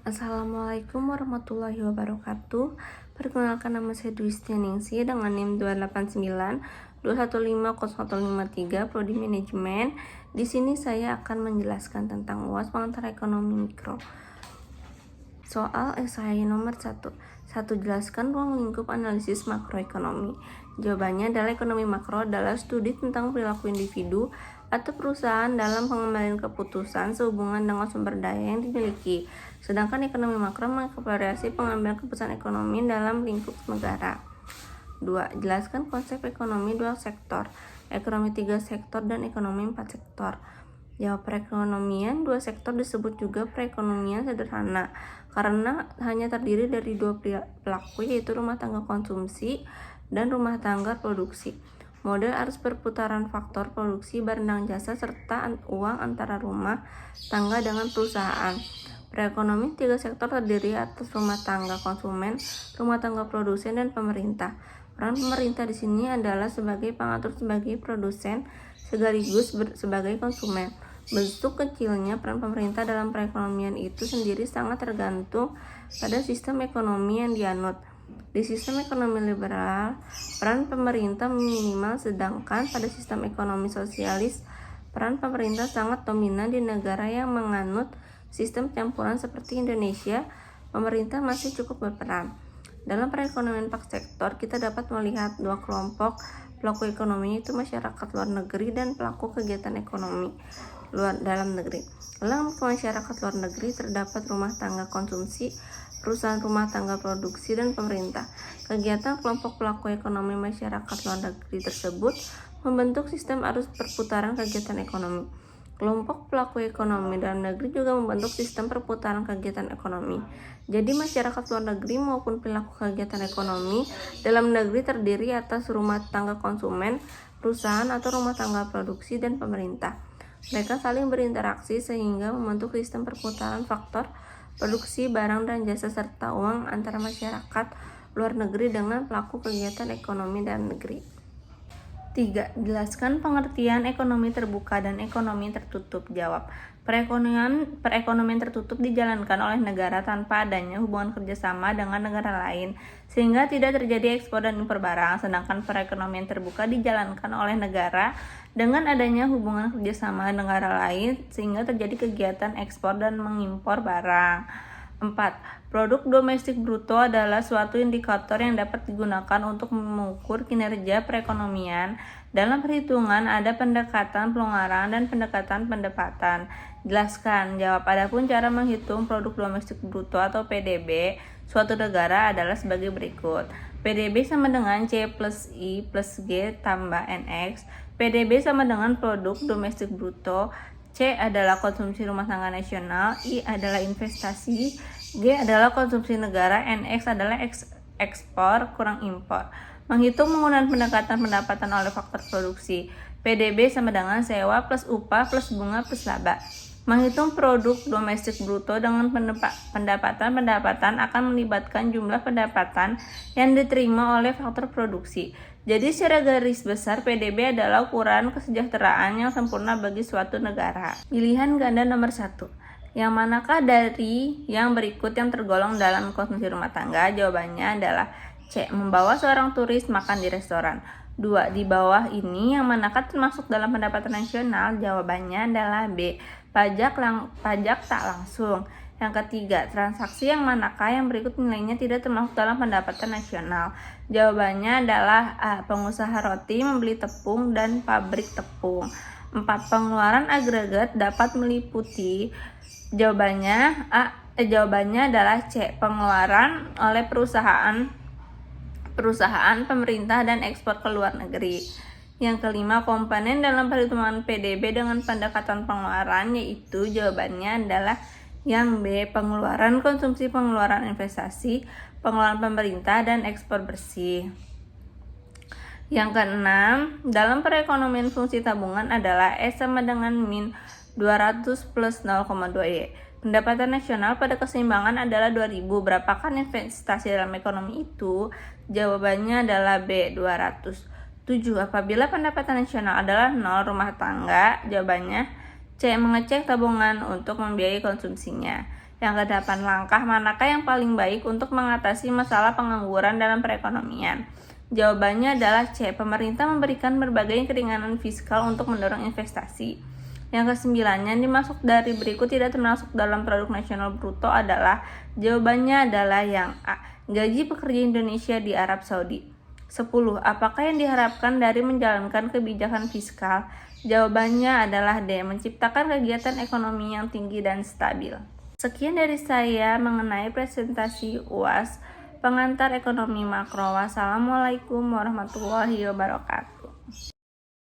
Assalamualaikum warahmatullahi wabarakatuh. Perkenalkan, nama saya Dwi Setianingsih dengan NIM 289215053 Prodi Manajemen. Di sini saya akan menjelaskan tentang UAS pengantar ekonomi mikro. Soal esai nomor 1. Jelaskan ruang lingkup analisis makroekonomi. Jawabannya adalah ekonomi makro adalah studi tentang perilaku individu atau perusahaan dalam pengambilan keputusan sehubungan dengan sumber daya yang dimiliki. Sedangkan ekonomi makro mengeksplorasi pengambilan keputusan ekonomi dalam lingkup negara. 2. Jelaskan konsep ekonomi dua sektor, ekonomi 3 sektor, dan ekonomi 4 sektor. Jawab, perekonomian dua sektor disebut juga perekonomian sederhana karena hanya terdiri dari dua pelaku, yaitu rumah tangga konsumsi dan rumah tangga produksi. Model arus perputaran faktor produksi barang dan jasa serta uang antara rumah tangga dengan perusahaan. Perekonomian 3 sektor terdiri atas rumah tangga konsumen, rumah tangga produsen, dan pemerintah. Peran pemerintah di sini adalah sebagai pengatur, sebagai produsen, sekaligus sebagai konsumen. Bentuk kecilnya peran pemerintah dalam perekonomian itu sendiri sangat tergantung pada sistem ekonomi yang dianut. Di sistem ekonomi liberal, peran pemerintah minimal, sedangkan pada sistem ekonomi sosialis, peran pemerintah sangat dominan. Di negara yang menganut sistem campuran seperti Indonesia, pemerintah masih cukup berperan. Dalam perekonomian 4 sektor, kita dapat melihat dua kelompok pelaku ekonomi, yaitu masyarakat luar negeri dan pelaku kegiatan ekonomi dalam negeri. Dalam masyarakat luar negeri terdapat rumah tangga konsumsi, perusahaan rumah tangga produksi, dan pemerintah. Kegiatan kelompok pelaku ekonomi masyarakat luar negeri tersebut membentuk sistem arus perputaran kegiatan ekonomi. Kelompok pelaku ekonomi dalam negeri juga membentuk sistem perputaran kegiatan ekonomi. Jadi masyarakat luar negeri maupun pelaku kegiatan ekonomi dalam negeri terdiri atas rumah tangga konsumen, perusahaan atau rumah tangga produksi, dan pemerintah. Mereka saling berinteraksi sehingga membentuk sistem perputaran faktor produksi barang dan jasa serta uang antara masyarakat luar negeri dengan pelaku kegiatan ekonomi dalam negeri. 3. Jelaskan pengertian ekonomi terbuka dan ekonomi tertutup. Jawab, perekonomian tertutup dijalankan oleh negara tanpa adanya hubungan kerjasama dengan negara lain, sehingga tidak terjadi ekspor dan impor barang. Sedangkan perekonomian terbuka dijalankan oleh negara dengan adanya hubungan kerjasama negara lain, sehingga terjadi kegiatan ekspor dan mengimpor barang. 4. Produk domestik bruto adalah suatu indikator yang dapat digunakan untuk mengukur kinerja perekonomian. Dalam perhitungan ada pendekatan pelonggaran dan pendekatan pendapatan. Jelaskan. Jawab, adapun cara menghitung produk domestik bruto atau PDB suatu negara adalah sebagai berikut. PDB sama dengan C plus I plus G tambah NX. PDB sama dengan produk domestik bruto. C adalah konsumsi rumah tangga nasional, I adalah investasi, G adalah konsumsi negara, NX adalah ekspor kurang impor. Menghitung menggunakan pendekatan pendapatan oleh faktor produksi. PDB sama dengan sewa plus upah plus bunga plus laba. Menghitung produk domestik bruto dengan pendapatan akan melibatkan jumlah pendapatan yang diterima oleh faktor produksi. Jadi secara garis besar PDB adalah ukuran kesejahteraan yang sempurna bagi suatu negara. Pilihan ganda nomor 1. Yang manakah dari yang berikut yang tergolong dalam konsumsi rumah tangga? Jawabannya adalah C. Membawa seorang turis makan di restoran. 2. Di bawah ini yang manakah termasuk dalam pendapatan nasional? Jawabannya adalah B. Pajak tak langsung. Yang ketiga, transaksi yang manakah yang berikut nilainya tidak termasuk dalam pendapatan nasional? Jawabannya adalah A. Pengusaha roti membeli tepung dan pabrik tepung. 4. Pengeluaran agregat dapat meliputi. Jawabannya adalah C. Pengeluaran oleh perusahaan, pemerintah, dan ekspor ke luar negeri. Yang kelima, komponen dalam perhitungan PDB dengan pendekatan pengeluaran, yaitu jawabannya adalah yang B. Pengeluaran konsumsi, pengeluaran investasi, pengeluaran pemerintah, dan ekspor bersih. Yang keenam, dalam perekonomian fungsi tabungan adalah S sama dengan min 200 plus 0,2Y. Pendapatan nasional pada keseimbangan adalah 2000. Berapakah investasi dalam ekonomi itu? Jawabannya adalah B. 200. 7. Apabila pendapatan nasional adalah 0 rumah tangga, jawabannya C. Mengecek tabungan untuk membiayai konsumsinya. Yang ke-8, langkah manakah yang paling baik untuk mengatasi masalah pengangguran dalam perekonomian? Jawabannya adalah C. Pemerintah memberikan berbagai keringanan fiskal untuk mendorong investasi. Yang ke-9, yang dimaksud dari berikut tidak termasuk dalam produk nasional bruto adalah, jawabannya adalah yang A. Gaji pekerja Indonesia di Arab Saudi. 10. Apakah yang diharapkan dari menjalankan kebijakan fiskal? Jawabannya adalah D. Menciptakan kegiatan ekonomi yang tinggi dan stabil. Sekian dari saya mengenai presentasi UAS pengantar ekonomi makro. Wassalamualaikum warahmatullahi wabarakatuh.